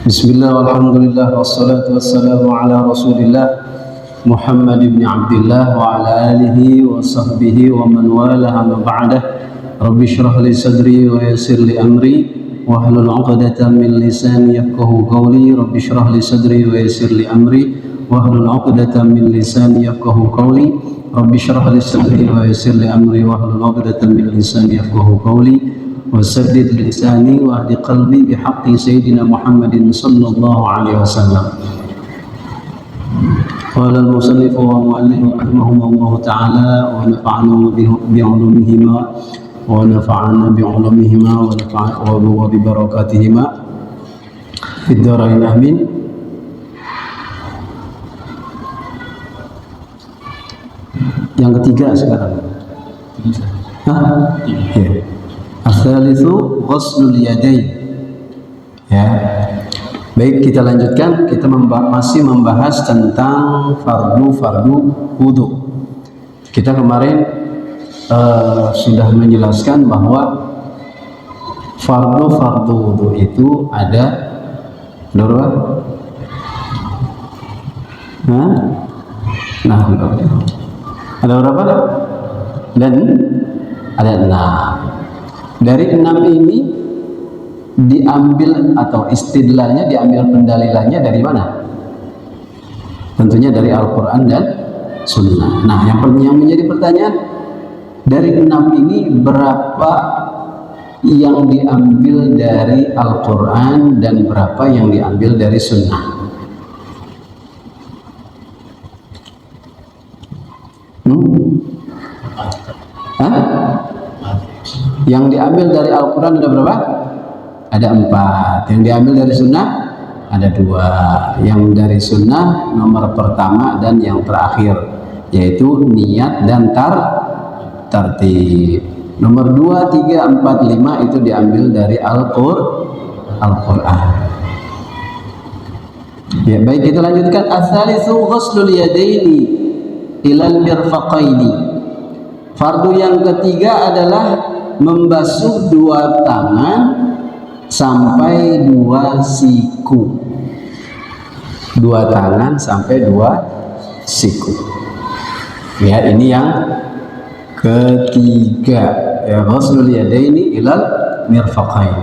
Bismillah, alhamdulillah, wassalatu wassalamu ala rasulillah Muhammad ibn Abdullah wa ala alihi wa sahbihi wa man walaha ma ba'dah. Rabbi shrah li sadri wa yassir li amri wa hlul 'uqdatam min lisani yafqahu qawli. Rabbi shrah li sadri wa yassir li amri wa hlul 'uqdatam min lisani yafqahu qawli. Rabbi shrah li sadri wa yassir li amri wa hlul 'uqdatam min lisani yafqahu qawli. وسدد لساني واهد قلبي بحق سيدنا محمد صلى الله عليه وسلم. قال المصنف والمؤلف رحمهم الله تعالى ونفعنا بعلومهما وببركاتهما في الدارين آمين. Yang ketiga sekarang. Ya. As-salisu ghuslul yadain. Ya. Baik, kita lanjutkan. Kita masih membahas tentang fardu wudu. Kita kemarin sudah menjelaskan bahwa fardu wudu itu ada berapa? Ada berapa? Dan ada 6. Dari 6 ini diambil atau istidlalnya, diambil pendalilannya dari mana? Tentunya dari Al-Quran dan Sunnah. Nah, yang menjadi pertanyaan, dari 6 ini berapa yang diambil dari Al-Quran dan berapa yang diambil dari Sunnah? Yang diambil dari Al-Quran ada berapa? Ada 4. Yang diambil dari Sunnah ada 2. Yang dari Sunnah nomor pertama dan yang terakhir, yaitu niat dan tartib. Nomor 2, 3, 4, 5 itu diambil dari Al-Quran. Ya, baik, kita lanjutkan. As-salisu ghuslul yadaini ilal mirfaqaini. Fardu yang ketiga adalah membasuh 2 tangan sampai 2 siku. 2 tangan sampai 2 siku. Ya, ini yang ketiga. Ya, ghuslul yadaini ilal mirfaqain.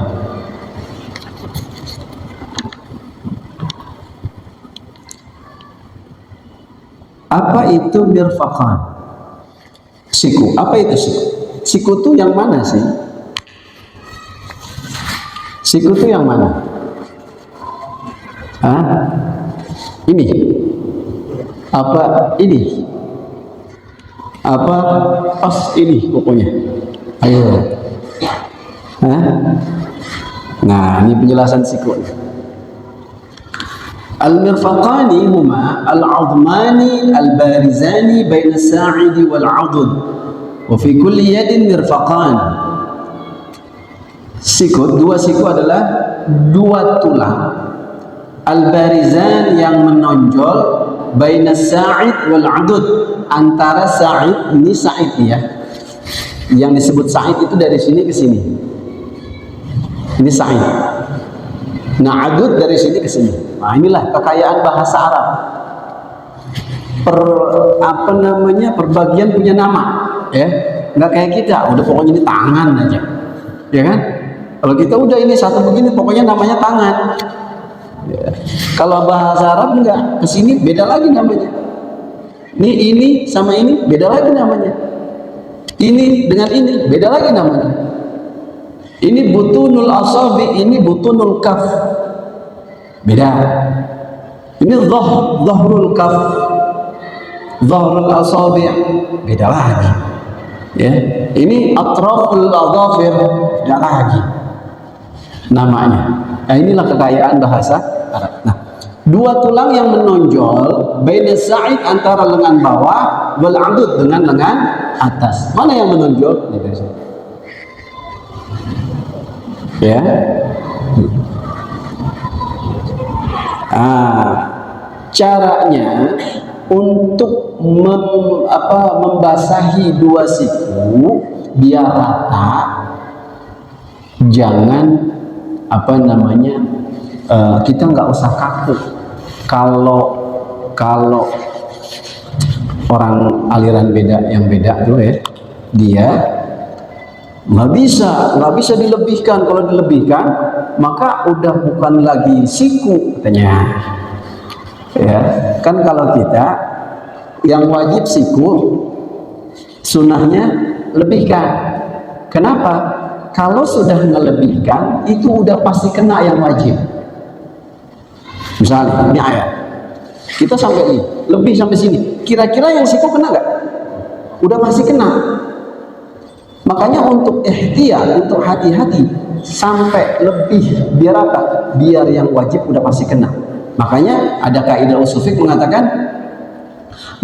Apa itu mirfaqan? Siku. Apa itu siku? Siku itu yang mana sih? Siku itu yang mana? Ini? Apa ini? Apa pas ini pokoknya? Ayo. Nah, ini penjelasan siku. Al-mirfaqani huma al-'azmani al-barizani baina as-sa'idi wal-'adud. Wa fi kulli yadin mirfaqan. Siku, 2 siku adalah 2 tulang al-barizan yang menonjol baina as-sa'id wal-'adud, antara sa'id, ini sa'id ya. Yang disebut sa'id itu dari sini ke sini. Ini sa'id. Nah, 'adud dari sini ke sini. Nah, inilah kekayaan bahasa Arab. Perbagian punya nama. Ya, nggak kayak kita, udah pokoknya ini tangan aja, ya kan? Kalau kita udah ini satu begini, pokoknya namanya tangan. Ya. Kalau bahasa Arab enggak, kesini beda lagi namanya. Ini sama ini beda lagi namanya. Ini dengan ini beda lagi namanya. Ini butunul asabi, ini butunul kaf, beda. Ini dhahrul kaf, dhahrul asabi, beda lagi. Ya, ini atraful adhafir, beda lagi namanya. Nah, inilah kekayaan bahasa Arab. Nah, 2 tulang yang menonjol baina sa'id, antara lengan bawah, wal 'adud dengan lengan atas. Mana yang menonjol? Ya. Caranya untuk membasahi 2 siku biar rata, jangan kita nggak usah kaku kalau kalau orang aliran yang beda tuh ya, dia nggak bisa dilebihkan. Kalau dilebihkan maka udah bukan lagi siku katanya, ya kan. Kalau kita yang wajib siku, sunnahnya lebihkan. Kenapa? Kalau sudah melebihkan itu udah pasti kena yang wajib. Misalnya ini ayat, kita sampai ini lebih sampai sini, kira-kira yang siku kena nggak? Udah pasti kena. Makanya untuk ihtiyat, untuk hati-hati sampai lebih, biar apa? Biar yang wajib udah pasti kena. Makanya ada kaidah usul fiqh mengatakan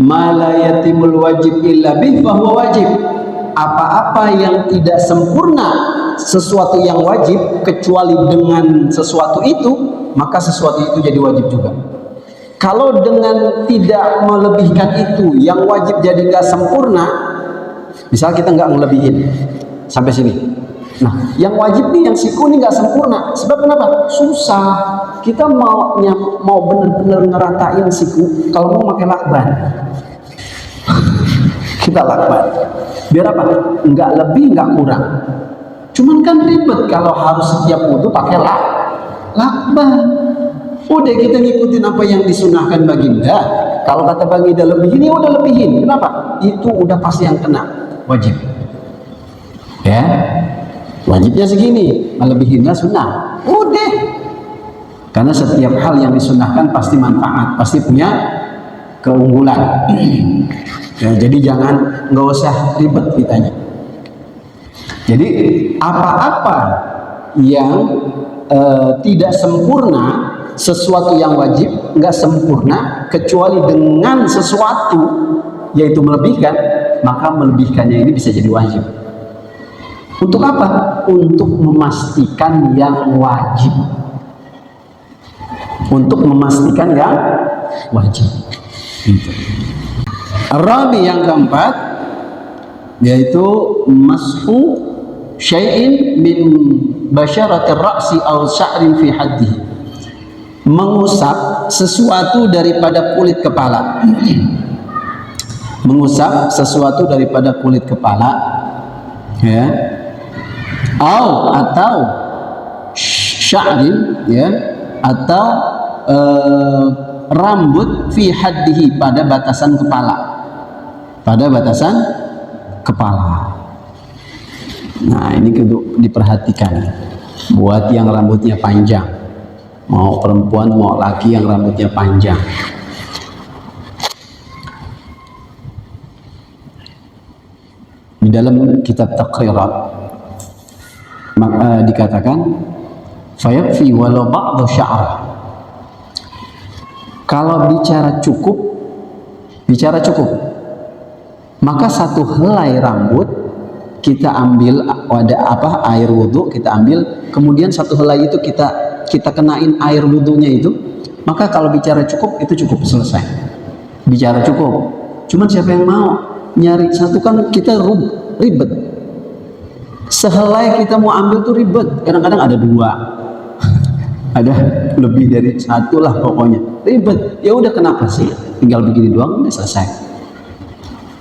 ma la yatimul wajib illa bih fahuwa wajib. Apa-apa yang tidak sempurna sesuatu yang wajib kecuali dengan sesuatu itu, maka sesuatu itu jadi wajib juga. Kalau dengan tidak melebihkan itu yang wajib jadi nggak sempurna, misal kita nggak ngelebihin sampai sini, nah yang wajib nih, yang siku nih nggak sempurna. Sebab kenapa? Susah. Kita mau bener-bener ngeratain siku, kalau mau pakai lakban kita lakban, biar apa? Nggak lebih nggak kurang. Cuman kan ribet kalau harus setiap wudu pakai lakban. Udah kita ngikutin apa yang disunahkan baginda. Kalau kata baginda lebihin, ya udah lebihin. Kenapa? Itu udah pasti yang kena wajib. Ya, wajibnya segini, melebihinnya sunnah. Udah. Karena setiap hal yang disunahkan pasti manfaat, pasti punya keunggulan. Ya, jadi nggak usah ribet kitanya. Jadi apa-apa yang tidak sempurna, sesuatu yang wajib nggak sempurna kecuali dengan sesuatu, yaitu melebihkan, maka melebihkannya ini bisa jadi wajib. Untuk apa? Untuk memastikan yang wajib. Untuk memastikan yang wajib. Gitu. Rabi yang keempat yaitu mashu syai'in min basyaratir ra'si aw sya'rin fi haddihi. Mengusap sesuatu daripada kulit kepala. Mengusap sesuatu daripada kulit kepala, ya. Atau sya'rin, ya, atau rambut fi haddihi, pada batasan kepala. Pada batasan kepala. Nah, ini kudu diperhatikan buat yang rambutnya panjang, mau perempuan mau laki yang rambutnya panjang. Di dalam kitab Taqrirat dikatakan fayakfi walau ba'dhu sya'rah. Kalau bicara cukup, maka satu helai rambut kita ambil, ada air wudhu kita ambil, kemudian satu helai itu kita kenain air wudhunya itu, maka kalau bicara cukup, itu cukup, selesai. Bicara cukup. Cuman siapa yang mau nyari satu, kan kita ribet. Sehelai kita mau ambil tuh ribet. Kadang-kadang ada dua, ada lebih dari satu lah, pokoknya ribet. Ya udah, kenapa sih? Tinggal begini doang, udah selesai.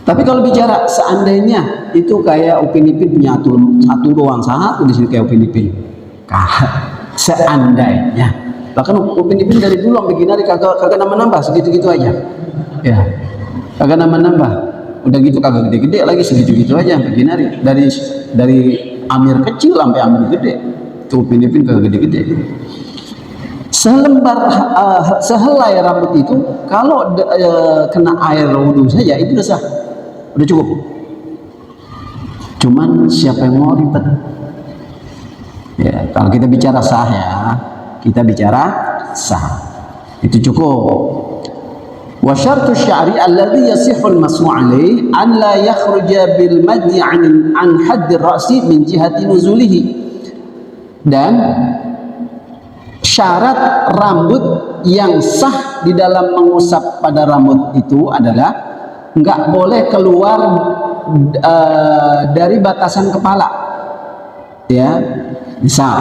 Tapi kalau bicara seandainya itu kayak Upin Ipin punya satu doang, satu di sini kayak Upin Ipin. Seandainya, bahkan Upin Ipin dari dulu bikin hari kagak nambah, segitu-gitu aja. Ya, kagak nambah. Udah gitu kagak gede-gede lagi, segitu-gitu aja bikin hari. Dari Amir kecil sampai Amir gede, tuh Upin Ipin kagak gede-gede. Sehelai rambut itu kalau kena air wudhu saja itu udah sah, udah cukup. Cuman siapa yang mau ribet? Ya, kalau kita bicara sah, ya kita bicara sah, itu cukup. Wa syartu sya'ri alladhi yasihul masmu' alaih an la yakhruja bil maddi an haddi ra'si min jihati nuzulihi. Dan syarat rambut yang sah di dalam mengusap pada rambut itu adalah nggak boleh keluar dari batasan kepala. Ya, misal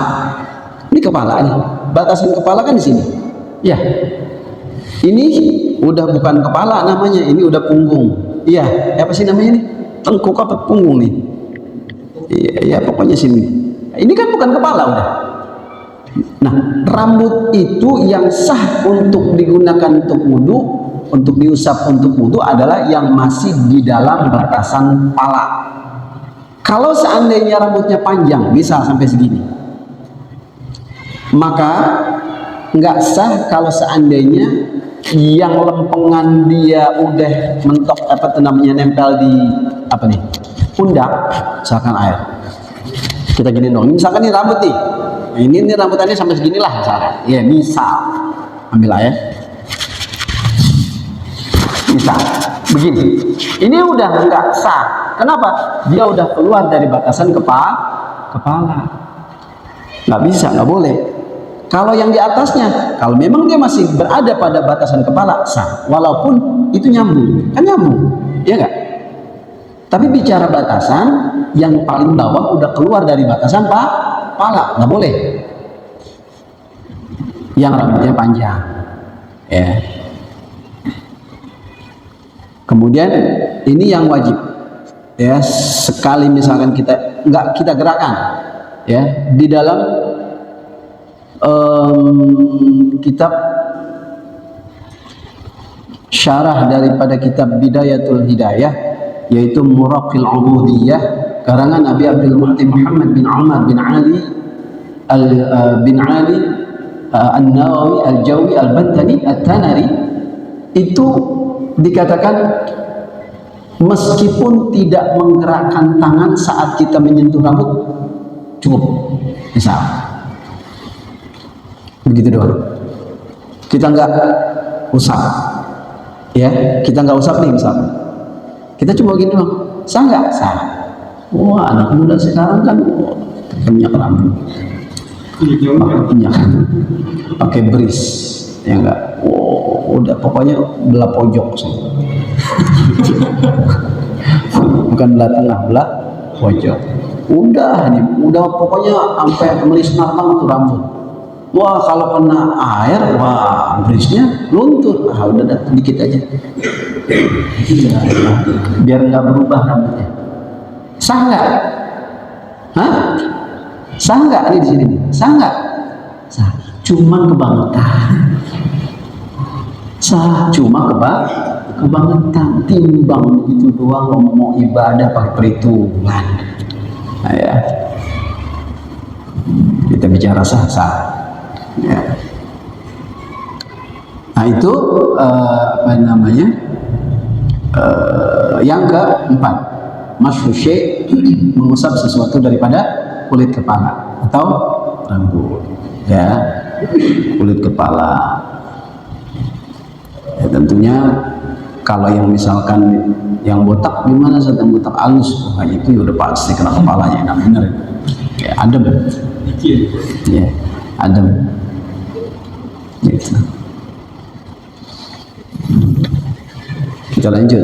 Ini kepala nih, batasan kepala kan di sini. Ya, ini udah bukan kepala namanya, ini udah punggung. Iya, apa sih namanya nih? Tengkuk apa punggung nih? Iya, pokoknya sini. Ini kan bukan kepala udah. Nah, rambut itu yang sah untuk digunakan untuk wudhu, untuk diusap untuk wudhu adalah yang masih di dalam batasan kepala. Kalau seandainya rambutnya panjang, bisa sampai segini, maka nggak sah kalau seandainya yang lempengan dia udah mentok apa itu namanya nempel di apa nih pundak, misalkan air kita gini dong, misalkan ini rambut nih, ini rambutannya sampai segini lah misalkan, ya bisa ambil air, bisa begini, ini udah nggak sah. Kenapa? Dia udah keluar dari batasan kepala, nggak bisa, nggak boleh. Kalau yang di atasnya, kalau memang dia masih berada pada batasan kepala, sah. Walaupun itu nyambung, kan nyambung, ya nggak? Tapi bicara batasan, yang paling bawah udah keluar dari batasan kepala, nggak boleh. Yang rambutnya panjang, ya. Kemudian ini yang wajib, ya. Sekali misalkan kita nggak kita gerakan, ya, di dalam kitab syarah daripada kitab Bidayatul Hidayah, yaitu Muraqil Ubudiyah karangan Abi Abdul Muhti Muhammad bin Umar bin Ali An-Nawawi Al-Jawi Al-Bantani At-Tanari, itu dikatakan meskipun tidak menggerakkan tangan saat kita menyentuh rambut cukup, misal begitu doang, kita nggak usap, ya, kita nggak usap nih misalnya, kita cuma gini doang, sah nggak? Sah. Wah, anak muda sekarang kan minyak rambut, pakai bris, ya enggak? Oh, udah pokoknya belah pojok sih, bukan belah tengah, belah pojok. Udah nih, udah pokoknya sampai melisnar banget tuh rambut. Wah, kalau kena air, wah, brisnya luntur. Ah, udah dikit aja, biar nggak berubah rambutnya. Sah nggak? Hah? Sah nggak nih di sini? Sah nggak? Sah. Cuman kebangetan. Sah, cuma kebangetan. Timbang begitu doang mau ibadah pakai perhitungan. Nah, ya. Kita bicara sah. Ya. Nah itu apa namanya, yang keempat, mashu syai', mengusap sesuatu daripada kulit kepala atau rambut, ya, kulit kepala. Ya, tentunya kalau yang misalkan yang botak gimana, sedang botak halus, wah itu udah pasti kena kepalanya, enak bener ya, adem ya, adem gitu. Kita lanjut.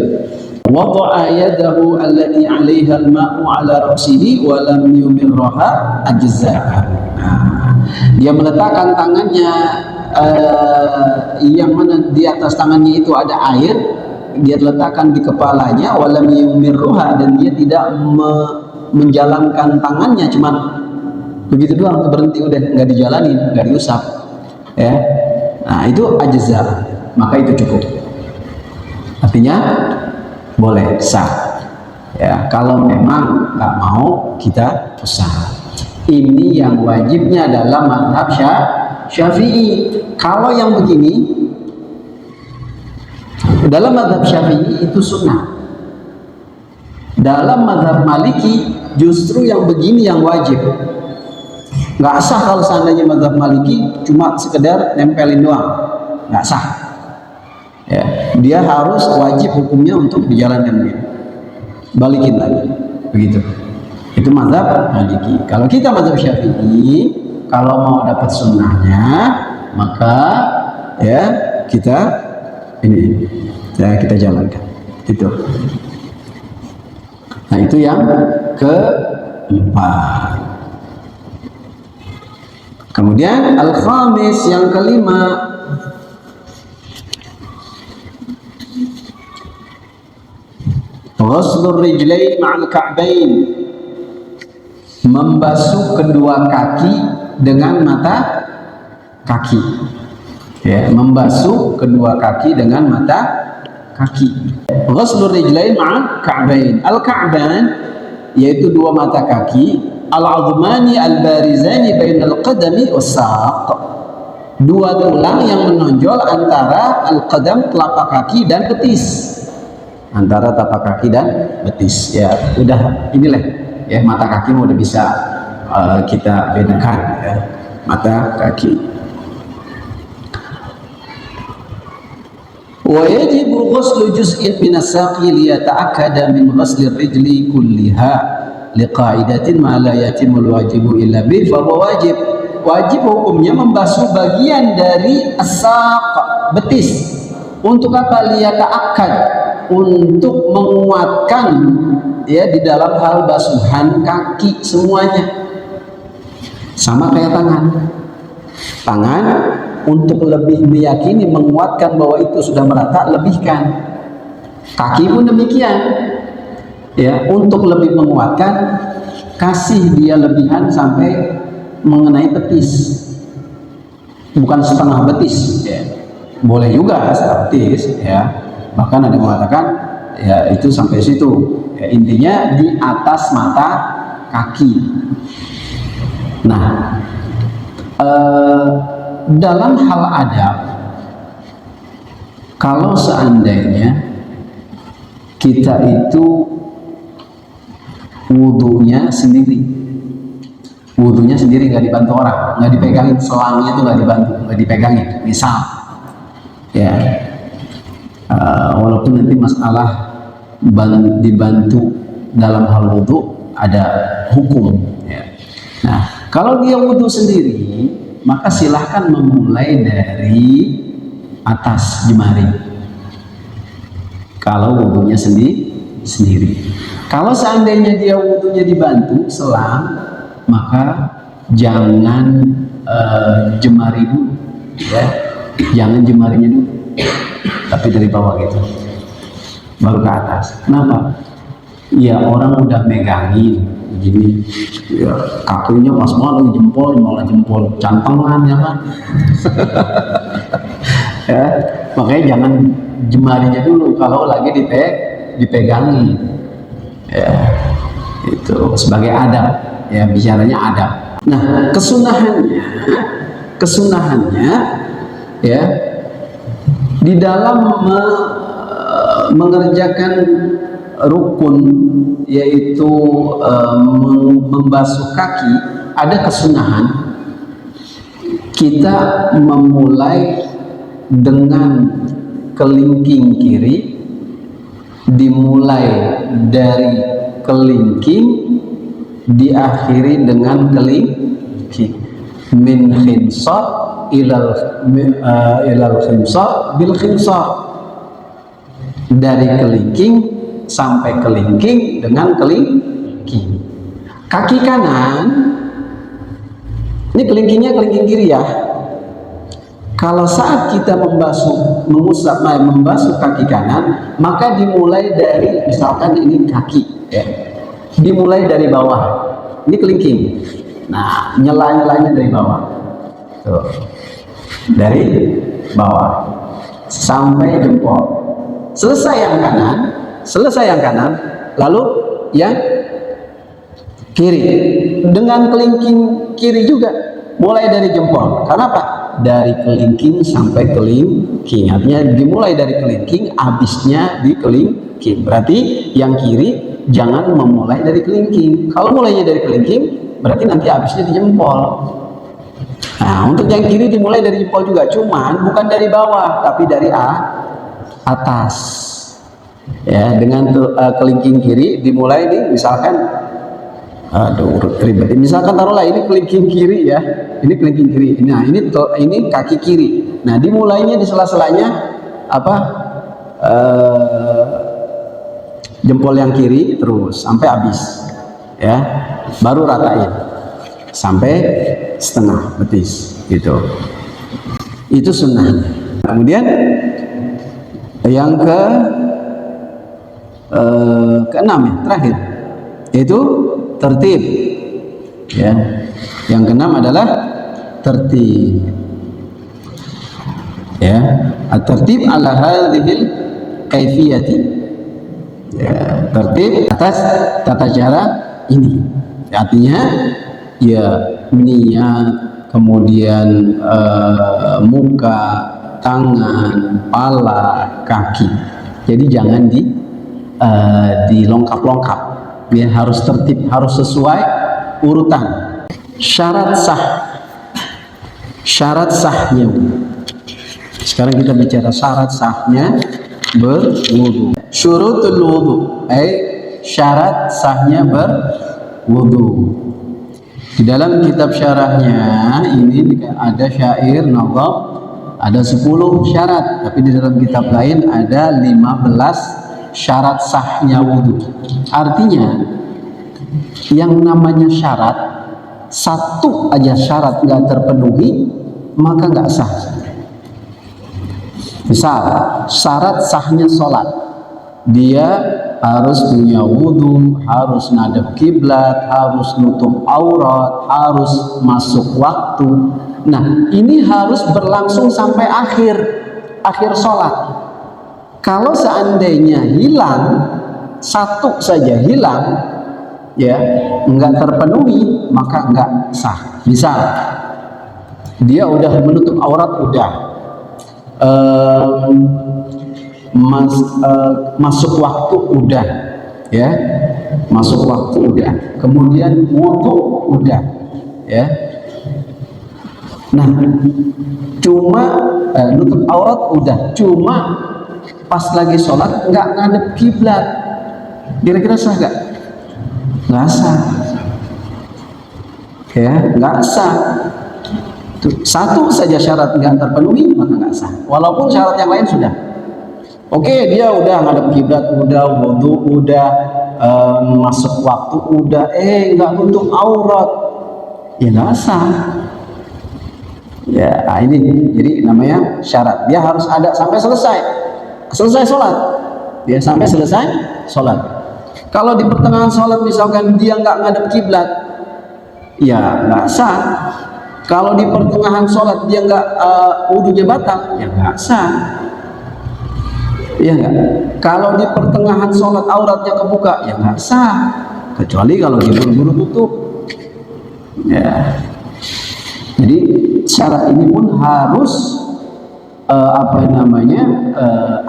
Wada'a yadahu allati 'alaiha al-ma'u 'ala ra'sihi wa lam yumirraha ajza'a. Dia meletakkan tangannya yang mana di atas tangannya itu ada air, dia letakkan di kepalanya, wa lam yumirruha, dan dia tidak menjalankan tangannya, cuma begitu doang, berhenti, udah nggak dijalanin, nggak diusap, ya. Nah itu ajza, maka itu cukup, artinya boleh, sah, ya. Kalau memang nggak mau kita usap, ini yang wajibnya adalah mazhab Syafi'i. Kalau yang begini dalam mazhab Syafi'i itu sunnah, dalam mazhab Maliki justru yang begini yang wajib. Nggak sah kalau seandainya mazhab Maliki cuma sekedar nempelin doang, nggak sah, ya. Dia harus wajib hukumnya untuk dijalankan, balikin lagi, begitu. Itu mazhab Maliki. Kalau kita mazhab Syafi'i, kalau mau dapat sunnahnya, maka ya kita ini, ya kita jalankan itu. Nah itu yang keempat. Kemudian al-khamis, yang kelima, ghuslur rijlain ma'al ka'bain, membasuh kedua kaki dengan mata kaki. Ya, membasuh kedua kaki dengan mata kaki. Ghuslur rijlain ma'al ka'bain. Al-ka'ban yaitu dua mata kaki, al-'azmani al-barizani bainal qadami was-saq. Dua tulang yang menonjol antara al-qadam, telapak kaki, dan betis. Antara tapak kaki dan betis. Ya, udah inilah ya, mata kaki udah bisa kita bedakan ya, mata kaki. Wa yajibu ghuslu juz'in min as-saqi li yata'akkada min ghusli ar-rijli kulliha liqa'idatin ma la yatimul wajibu illa bi fa huwa wajib. Wajib hukumnya membasuh bagian dari as-saq, betis. Untuk apa? Li yata'akkad, untuk menguatkan ya di dalam hal basuhan kaki semuanya. Sama kayak tangan untuk lebih meyakini, menguatkan bahwa itu sudah merata, lebihkan. Kaki pun demikian ya, untuk lebih menguatkan, kasih dia lebihan sampai mengenai betis, bukan setengah betis ya. Boleh juga setengah betis ya, bahkan ada yang mengatakan ya itu sampai situ ya, intinya di atas mata kaki. Nah, dalam hal adab, kalau seandainya kita itu wudhunya sendiri nggak dibantu orang, nggak dipegangin selangnya, itu nggak dibantu, nggak dipegangin, misal ya, walaupun nanti masalah dibantu dalam hal wudhu ada hukum ya. Nah, kalau dia wudhu sendiri, maka silahkan memulai dari atas jemari kalau wudhunya sendiri. Kalau seandainya dia wudhunya dibantu selang, maka jangan jemari dulu ya, jangan jemarinya dulu, tapi dari bawah gitu baru ke atas. Kenapa? Ya orang udah megangin begini ya, kakinya pas malah malah jempol cantengan ya kan. Ya, makanya jangan jemarinya dulu kalau lagi dipegangi ya, itu sebagai adab ya, bicaranya adab. Nah, kesunahannya ya, di dalam mengerjakan rukun yaitu membasuh kaki, ada kesunahan kita memulai dengan kelingking kiri, dimulai dari kelingking, diakhiri dengan kelingking, min khinsar ilal khinsar bil khinsar, dari kelingking sampai kelingking dengan kelingking. Kaki kanan ini kelingkingnya kelingking kiri ya. Kalau saat kita membasuh kaki kanan, maka dimulai dari, misalkan ini kaki ya, dimulai dari bawah, ini kelingking. Nah, nyelanya dari bawah tuh, dari bawah sampai jempol. Selesai yang kanan, lalu yang kiri dengan kelingking kiri juga, mulai dari jempol. Kenapa? Dari kelingking sampai kelingking, artinya dimulai dari kelingking, habisnya di kelingking. Berarti yang kiri jangan memulai dari kelingking. Kalau mulainya dari kelingking, berarti nanti habisnya di jempol. Nah, untuk yang kiri dimulai dari jempol juga, cuman bukan dari bawah, tapi dari atas. Ya, dengan kelingking kiri dimulai nih, misalkan, aduh ribet. Misalkan taruhlah ini kelingking kiri ya, ini kelingking kiri. Nah, ini kaki kiri. Nah, dimulainya di sela-selanya apa? Jempol yang kiri terus sampai habis. Ya, baru ratain. sampai setengah betis gitu. Itu sunnah. Kemudian yang keenam ya, terakhir, yaitu tertib. Ya, yang keenam adalah tertib. Ya, at-tertib ala hadhil kaifiyati. Ya, tertib atas tata cara ini. Artinya ya niat, kemudian muka, tangan, kepala, kaki. Jadi jangan dilongkap-longkap. Ya, harus tertib, harus sesuai urutan. Syarat sahnya. Sekarang kita bicara syarat sahnya berwudu. Syurutul wudu, syarat sahnya berwudu. Di dalam kitab syarahnya ini ada syair nazam, ada 10 syarat, tapi di dalam kitab lain ada 15 syarat sahnya wudu. Artinya yang namanya syarat, satu aja syarat nggak terpenuhi maka nggak sah. Misal syarat sahnya sholat, dia harus punya wudu, harus ngadep kiblat, harus nutup aurat, harus masuk waktu. Nah, ini harus berlangsung sampai akhir sholat. Kalau seandainya hilang, satu saja hilang, ya nggak terpenuhi, maka nggak sah. Misal dia udah menutup aurat, udah masuk waktu, udah ya, masuk waktu udah, kemudian wudu udah ya. Nah, cuma nutup aurat udah, cuma pas lagi sholat nggak ngadep kiblat, kira-kira sah nggak? Nggak sah ya, nggak sah. Satu saja syarat nggak terpenuhi maka nggak sah, walaupun syarat yang lain sudah. Oke, dia udah ngadep kiblat, udah wudu, udah masuk waktu, udah nggak nutup aurat, ya nggak sah. Ya, ini jadi namanya syarat. Dia harus ada sampai selesai sholat. Dia sampai selesai sholat. Kalau di pertengahan sholat misalkan dia nggak ngadep kiblat, ya nggak sah. Kalau di pertengahan sholat dia nggak wudunya batal, ya nggak sah. Ya nggak. Kalau di pertengahan sholat auratnya kebuka, ya nggak sah. Kecuali kalau dia buru-buru tutup. Ya. Jadi syarat ini pun harus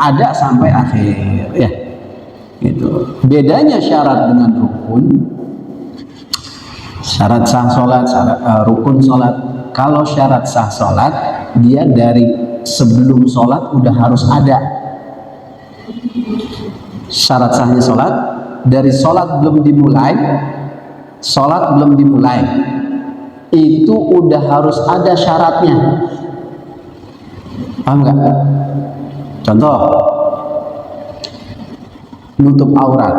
ada sampai akhir. Ya. Gitu. Bedanya syarat dengan rukun. Syarat sah sholat, rukun sholat. Kalau syarat sah sholat, dia dari sebelum sholat udah harus ada. Syarat sahnya sholat, dari sholat belum dimulai, itu udah harus ada syaratnya. Paham nggak? Contoh, nutup aurat,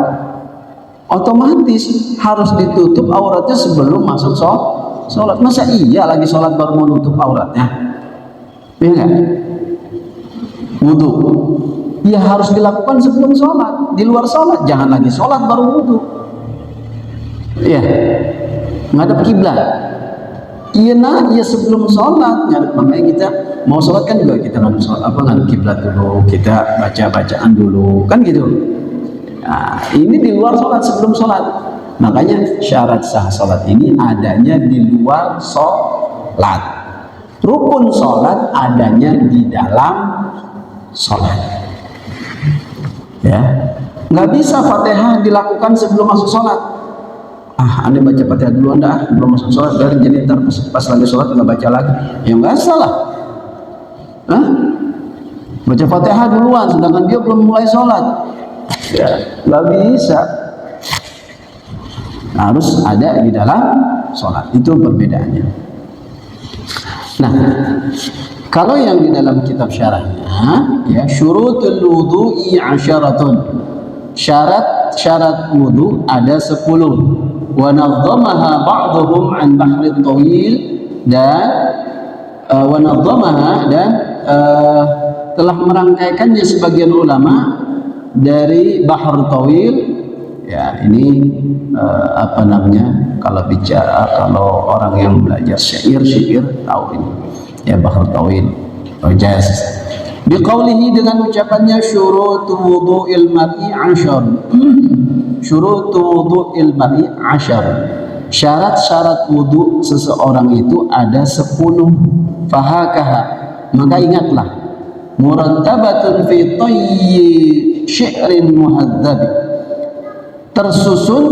otomatis harus ditutup auratnya sebelum masuk sholat. Masa iya lagi sholat baru mau nutup auratnya? Iya nggak? Wudu, ya harus dilakukan sebelum sholat. Di luar sholat, jangan lagi sholat baru wudu. Iya, ngadep kiblat. Iya sebelum sholat. Makanya kita mau sholat kan juga kita ngadep kiblat dulu, kita baca-bacaan dulu, kan gitu. Nah, ini di luar sholat, sebelum sholat. Makanya syarat sah sholat ini adanya di luar sholat. Rukun sholat adanya di dalam sholat. Ya, nggak bisa Fatihah dilakukan sebelum masuk sholat. Anda baca Fatihah dulu, Anda belum masuk sholat, dari jadi ntar pas lagi sholat nggak baca lagi. Ya nggak salah. Baca Fatihah duluan, sedangkan dia belum mulai sholat. Ya, nggak bisa. Harus ada di dalam sholat. Itu perbedaannya. Nah, kalau yang di dalam kitab syarahnya, ya, syurutul wudu'i 'asyaratun. Syarat wudu ada 10. wa nadzamaha ba'dhum an bahri tawil, dan wa nadzamaha, dan telah merangkaikannya sebagian ulama dari Bahr Tawil. Ya, ini apa namanya, kalau orang yang belajar syair tahu ini ya, Bahr Tawil Jaz. Biqaulihi, dengan ucapannya, syurutu wudu'il mar'i 'ashar. Syurutu wudu'il mar'i 'ashar. Syarat-syarat wudu seseorang itu ada 10. Fahakaha, maka ingatlah, murattabatun fi tayyi syi'rin muhadzabi, tersusun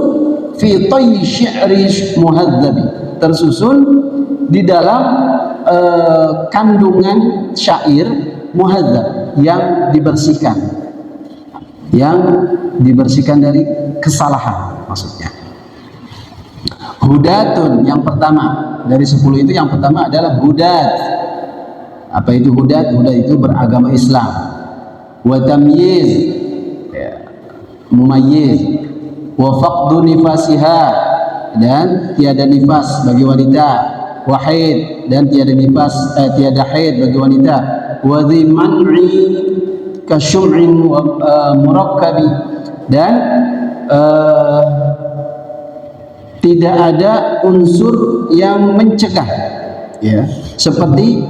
fi tayyi syi'ri muhadzabi, tersusun di dalam kandungan syair muhadzab, yang dibersihkan dari kesalahan, maksudnya. Hudatun, yang pertama dari 10 itu, yang pertama adalah hudat. Apa itu hudat? Hudat itu beragama Islam. Wa tamyiz, ya, mumayyiz. Wa faqdu nifasiha, dan tiada nifas bagi wanita. Wa haid, dan tiada haid bagi wanita. Wa dhi man'i kasyum'in murakkabi, dan tidak ada unsur yang mencegah, ya, seperti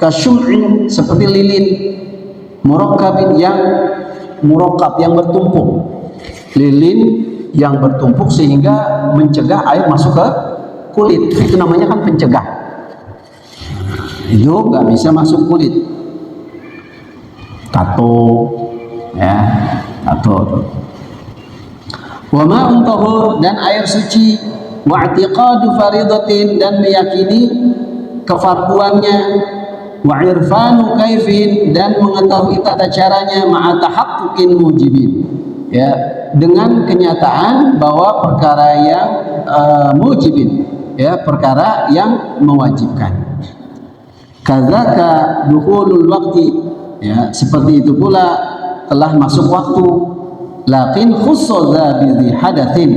kasyum'in, seperti lilin, murakkabin, yang murakkab, yang bertumpuk, lilin yang bertumpuk sehingga mencegah air masuk ke kulit, itu namanya kan pencegah. Itu nggak bisa masuk kulit. Tato, ya, tato. Wa ma'un tahur, dan air suci. Wa i'tiqadu faridatin, dan meyakini kefarduannya. Wa irfanu kaifin, dan mengetahui tata caranya. Ma'a tahaqquqin mujibin, ya, dengan kenyataan bahwa perkara yang mujibin, ya, perkara yang mewajibkan. Kadzaka dukhulul waqti, ya, seperti itu pula telah masuk waktu. Lakin khususza bi hadatsin,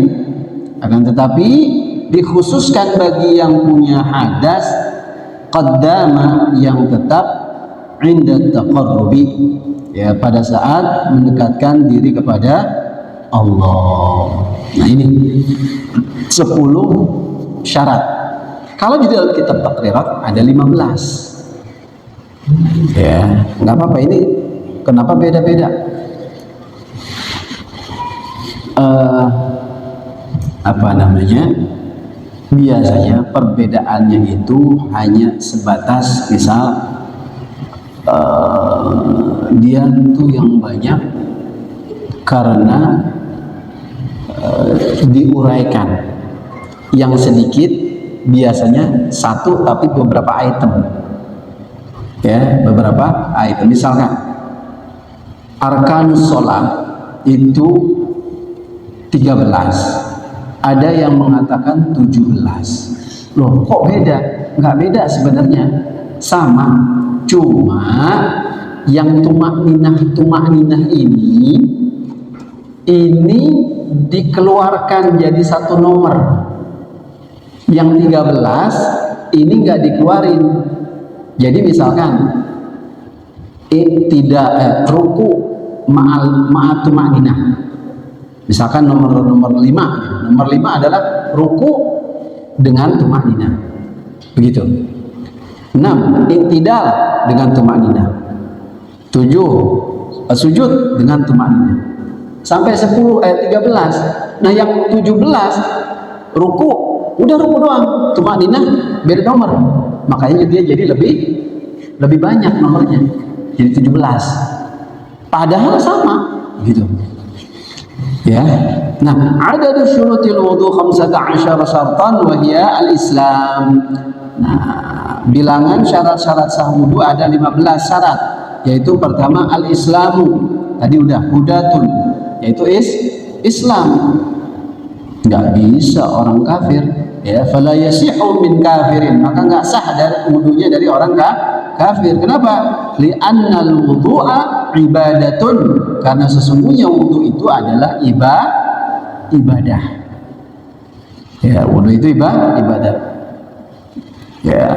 akan tetapi dikhususkan bagi yang punya hadas, qaddama, yang tetap, inda taqarrubi, ya, pada saat mendekatkan diri kepada Allah. Nah, ini 10 syarat. Kalau di dalam kitab Taqrirat ada 15. Ya, nggak apa-apa. Ini kenapa beda-beda? Apa namanya? Biasanya perbedaannya itu hanya sebatas, misal dia tuh yang banyak karena diuraikan, yang sedikit biasanya satu tapi beberapa item, ya, beberapa item. Misalkan arkanus sholat itu 13, ada yang mengatakan 17. Loh, kok beda? Nggak beda sebenarnya, sama, cuma yang tumak-ninah ini dikeluarkan jadi satu nomor. Yang 13 ini nggak dikeluarin. Jadi misalkan ruku ma'at tumak-ninah. Misalkan nomor 5. Nomor 5 adalah ruku dengan tumak-ninah. Begitu. 6, i'tidal dengan tumak-ninah. 7, sujud dengan tumak-ninah. Sampai 13. Nah, yang 17 ruku, udah ruku doang, tumak-ninah beda nomor. Makanya dia jadi lebih banyak nomornya. Jadi 17. Padahal sama, gitu. Ya. Nah, adadu syurutil wudu 15 syartan wa hiya al-Islam. Nah, bilangan syarat-syarat sah wudu ada 15 syarat, yaitu pertama al-Islamu. Tadi udah, hudatun, yaitu Islam. Nggak bisa orang kafir, ya, fala yasihu min kafirin, maka nggak sah dari wudunya dari orang kafir. Kenapa? Li'annal wudu'a ibadatun, karena sesungguhnya wudu itu adalah ibadah. Ya, wudhu itu ibadat. Ya,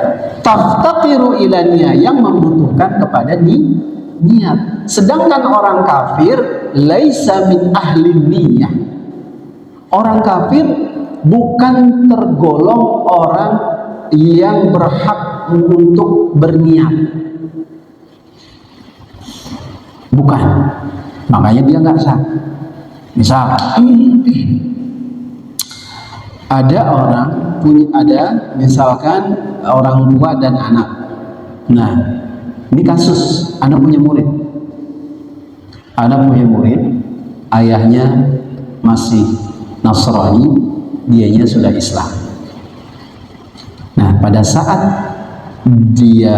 taftaqiru ila niyah, yang membutuhkan kepada niat. Sedangkan orang kafir laisa min ahli niyah. Orang kafir bukan tergolong orang yang berhak untuk berniat. Bukan. Makanya dia nggak sah. Misal ada misalkan orang tua dan anak. Nah, ini kasus anak punya murid. Anak punya murid, ayahnya masih Nasrani, dianya sudah Islam. Nah, pada saat dia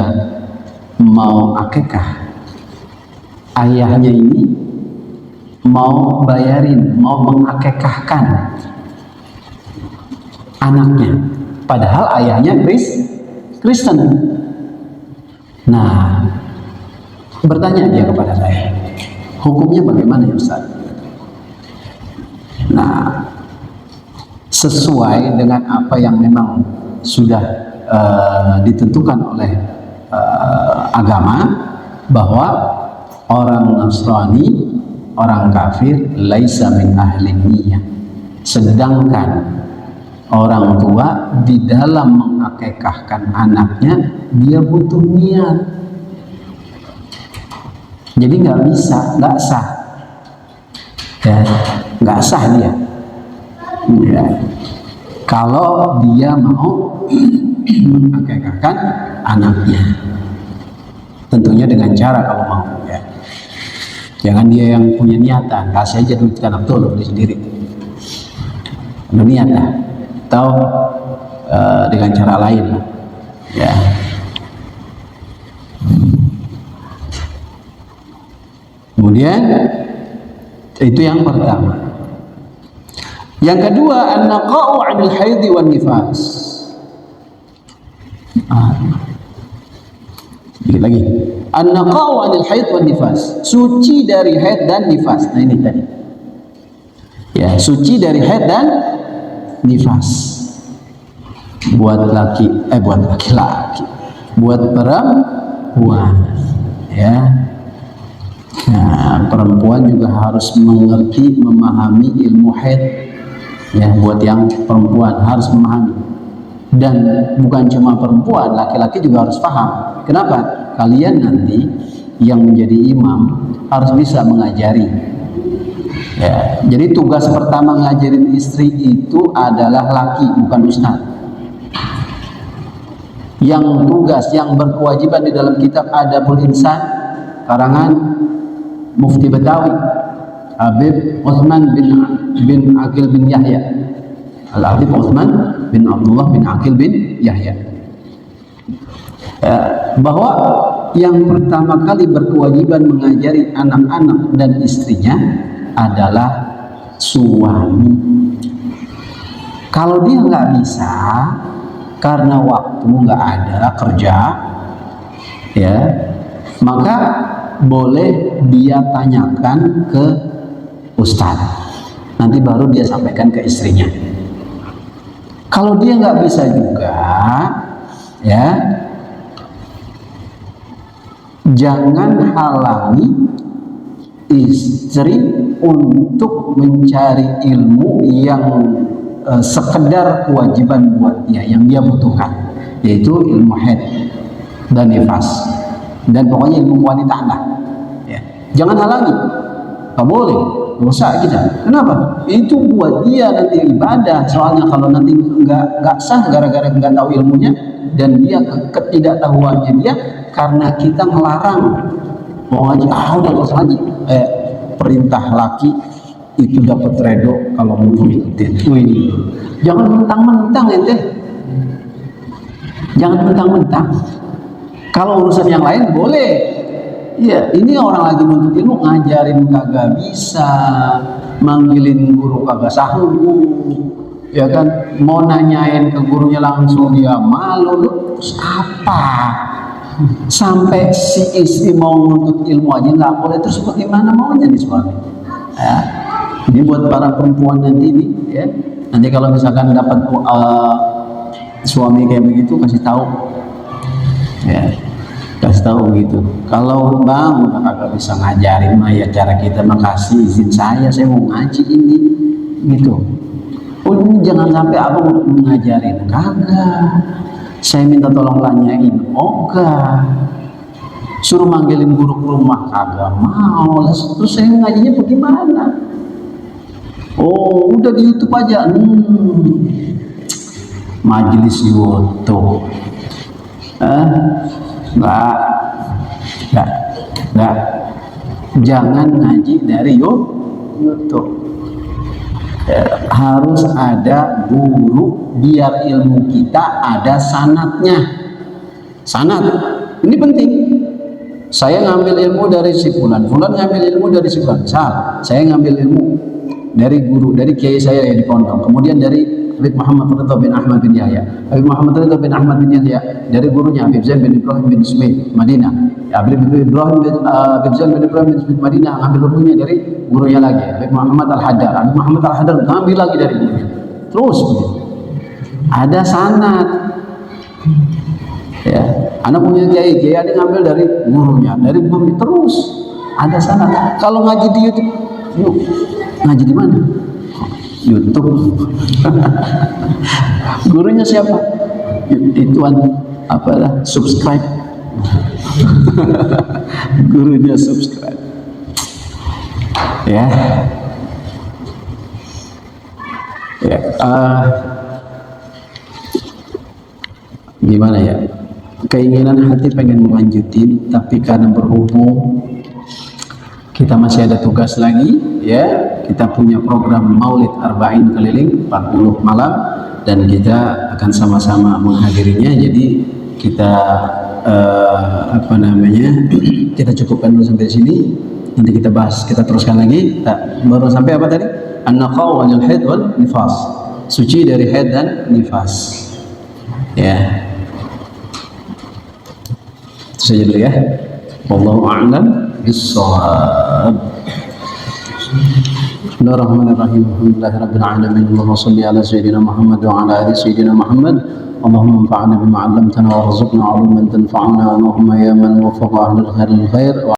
mau akikah, ayahnya ini mau bayarin, mau mengakikahkan anaknya, padahal ayahnya Kristen. Nah, bertanya dia kepada saya, hukumnya bagaimana ya Ustaz? Nah, sesuai dengan apa yang memang sudah ditentukan oleh agama, bahwa orang Nasrani, orang kafir laisa min ahli niyah. Sedangkan orang tua di dalam mengakikahkan anaknya dia butuh niat. Jadi nggak bisa, nggak sah. Ya, nggak sah dia. Ya. Kalau dia mau mengakikahkan anaknya, tentunya dengan cara kalau mau. Ya. Jangan dia yang punya niatan, kasih aja duit anak tuh beli sendiri. Niat lah. Atau dengan cara lain, ya. Kemudian itu yang pertama. Yang kedua, an-naqa'u 'anil haidhi wan nifas. Lagi. An-naqa'u 'anil haid wan nifas. Suci dari haid dan nifas. Nah, ini tadi. Ya, suci dari haid dan nifas. Buat laki-laki, buat perempuan, ya. Nah, perempuan juga harus mengerti, memahami ilmu haid, ya. Buat yang perempuan harus memahami, dan bukan cuma perempuan, laki-laki juga harus paham. Kenapa? Kalian nanti yang menjadi imam harus bisa mengajari. Ya, jadi tugas pertama ngajarin istri itu adalah laki, bukan ustaz. Yang tugas, yang berkewajiban di dalam kitab Adabul Insan karangan Mufti Betawi Habib Utsman bin Aqil bin Yahya, Al-Habib Utsman bin Abdullah bin Aqil bin Yahya, bahwa yang pertama kali berkewajiban mengajari anak-anak dan istrinya adalah suami. Kalau dia nggak bisa karena waktu nggak ada kerja, ya, maka boleh dia tanyakan ke ustadz, nanti baru dia sampaikan ke istrinya. Kalau dia nggak bisa juga, ya, jangan halangi istri untuk mencari ilmu yang sekedar kewajiban buat dia, yang dia butuhkan, yaitu ilmu haid dan nifas, dan pokoknya ilmu wanita lah, ya. Jangan halangi, nggak boleh, dosa kita. Kenapa? Itu buat dia nanti ibadah. Soalnya kalau nanti nggak sah gara-gara nggak tahu ilmunya, dan dia ketidaktahuannya dia karena kita ngelarang mau ngaji, udah terus ngaji. Perintah laki itu dapat redo kalau mau ikutin. Jangan mentang-mentang ente. Jangan mentang-mentang. Kalau urusan yang lain boleh. Iya, ini orang lagi nuntut ilmu, ngajarin kagak bisa, manggilin guru kagak sanggup, ya kan? Mau nanyain ke gurunya langsung dia malu, terus apa? Sampai si istri mau nuntut ilmu aja nggak boleh, terus bagaimana mau jadi suami? Ya. Ini buat para perempuan nanti nih, ya, Nanti kalau misalkan dapat suami kayak begitu, kasih tahu, ya, kasih tahu gitu. Kalau bang udah kagak bisa ngajarin mah ya cara kita, makasih izin saya mau ngaji ini, gitu. Oh ini jangan sampai abang untuk ngajarin, kagak. Saya minta tolong tanyain, enggak. Suruh manggilin guru ke rumah, kagak mau. Terus saya ngajinya bagaimana? Oh udah di YouTube aja. Majelis YouTube. Enggak. Jangan ngaji dari YouTube. Harus ada guru biar ilmu kita ada sanadnya. Sanad ini penting. Saya ngambil ilmu dari si fulan, fulan ngambil ilmu dari si fulan. Saya ngambil ilmu dari guru, dari kiai saya yang di pondok. Kemudian dari Habib Muhammad Ridha bin Ahmad bin Yahya. Habib Muhammad Ridha bin Ahmad bin Yahya dari gurunya Habib Zain bin Ibrahim bin Smith Madinah. Habib Zain bin Ibrahim bin Smith Madinah ngambil ilmunya dari gurunya lagi. Habib Muhammad Al-Haddad. Habib Muhammad Al-Haddad ngambil lagi dari gurunya. Terus begitu. Ada sanad. Ya, anak punya kiai, ada ngambil dari gurunya, dari guru terus. Ada sanad. Kalau ngaji di YouTube, yuk ngaji di mana? YouTube. Gurunya siapa? Ituan apalah, subscribe. Gurunya subscribe. Ya. Ya. Gimana ya? Keinginan hati pengen melanjutin, tapi karena berhubung kita masih ada tugas lagi, ya, kita punya program Maulid Arba'in keliling 40 malam dan kita akan sama-sama menghadirinya. Jadi kita kita cukupkan dulu sampai sini. Nanti kita bahas, kita teruskan lagi. Baru sampai apa tadi? An-naqaw wal haid wal nifas. Suci dari haid dan nifas. Ya. Itu saja dulu ya. Wallahu a'lam bis-shawab. Bismillahirrahmanirrahim. Alhamdulillahirabbil alamin. Allahumma shalli ala sayyidina Muhammad wa ala ali sayyidina Muhammad. Allahumma anfa'na bima 'allamtana warzuqna 'ilman tanfa'una. Allahumma ya man waffaqa ahlal khair